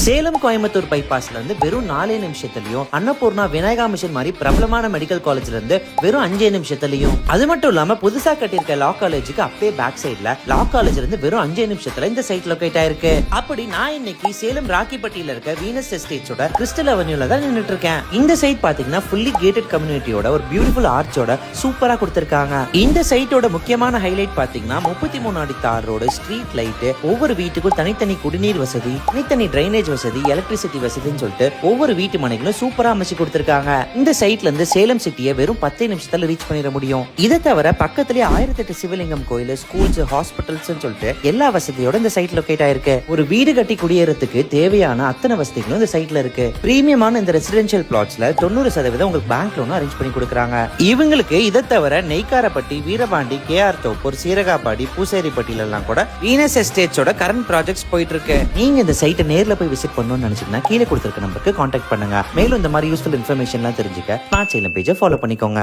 சேலம் கோயம்புத்தூர் பைபாஸ்ல இருந்து வெறும் 4 நிமிஷத்துலயும், அன்னபூர்ணா விநாயகா மிஷன் மாதிரி பிரபலமான மெடிக்கல் காலேஜ்ல இருந்து வெறும் 5 நிமிஷத்துலயும், அது மட்டும் இல்லாம புதுசா கட்டியிருக்க லா காலேஜுக்கு அப்படியே பேக் சைட்ல லா காலேஜ்ல இருந்து வெறும் 5 நிமிஷத்துல இந்த சைட் லொகேட் ஆயிருக்கு. அப்படி நான் இன்னைக்கு சேலம் ராக்கிப்பட்டியில இருக்க வீனஸ் எஸ்டேட்ஸோட கிறிஸ்டல் அவென்யூல தான் நின்னுட்டு இருக்கேன். இந்த சைட் பாத்தீங்கன்னா ஃபுல்லி கேட்டட் கம்யூனிட்டியோட ஒரு பியூட்டிஃபுல் ஆர்ச்சோட சூப்பரா கொடுத்திருக்காங்க. இந்த சைட்டோட முக்கியமான ஹைலைட் பாத்தீங்கன்னா 33 அடி தார் ரோடு, ஸ்ட்ரீட் லைட், ஒவ்வொரு வீட்டுக்கும் தனித்தனி குடிநீர் வசதி, தனித்தனி டிரைனேஜ் வசதி, எலக்ட்ரிசிட்டி வசதின்னு சொல்லிட்டு ஒவ்வொரு வீட்டு மனைகளும் சூப்பரா அமைச்சு கொடுத்திருக்காங்க. இந்த சைட்ல இருந்து சேலம் சிட்டியை வெறும் 10 நிமிஷத்துல ரீச் பண்ணிட முடியும். இதை தவிர பக்கத்துலயே 1008 சிவலிங்கம் கோயில், ஸ்கூல்ஸ், ஹாஸ்பிட்டல்ஸ் சொல்லிட்டு எல்லா வசதியோட இந்த சைட் லொகேட் ஆயிருக்கு. ஒரு வீடு கட்டி குடியேறதுக்கு தேவையான அத்தனை வசதிகளும் இந்த சைட்ல இருக்கு. பிரீமியமான இந்த ரெசிடென்ஷியல் பிளாட்ஸ்ல 90% உங்களுக்கு பேங்க் லோன் அரேஞ்ச் பண்ணி கொடுக்குறாங்க. இவங்களுக்கு இதை தவிர நெய்க்காரப்பட்டி, வீரபாண்டி, கேஆர் தோப்பூர், சீரகாபாடி, பூசேரிப்பட்டியில எல்லாம் கூட வீனஸ் எஸ்டேட்ஸோட கரண்ட் ப்ராஜெக்ட்ஸ் போயிட்டு இருக்கு. நீங்க இந்த சைட்டை நேர்ல போய் விசிட் பண்ணணும்னு நினைச்சீங்கன்னா கீழே கொடுத்திருக்க நம்பருக்கு கான்டாக்ட் பண்ணுங்க. மேலும் இந்த மாதிரி யூஸ்ஃபுல் இன்ஃபர்மேஷன்லாம் தெரிஞ்சுக்க ஸ்மார்ட் சேலம் பேஜை ஃபாலோ பண்ணிக்கோங்க.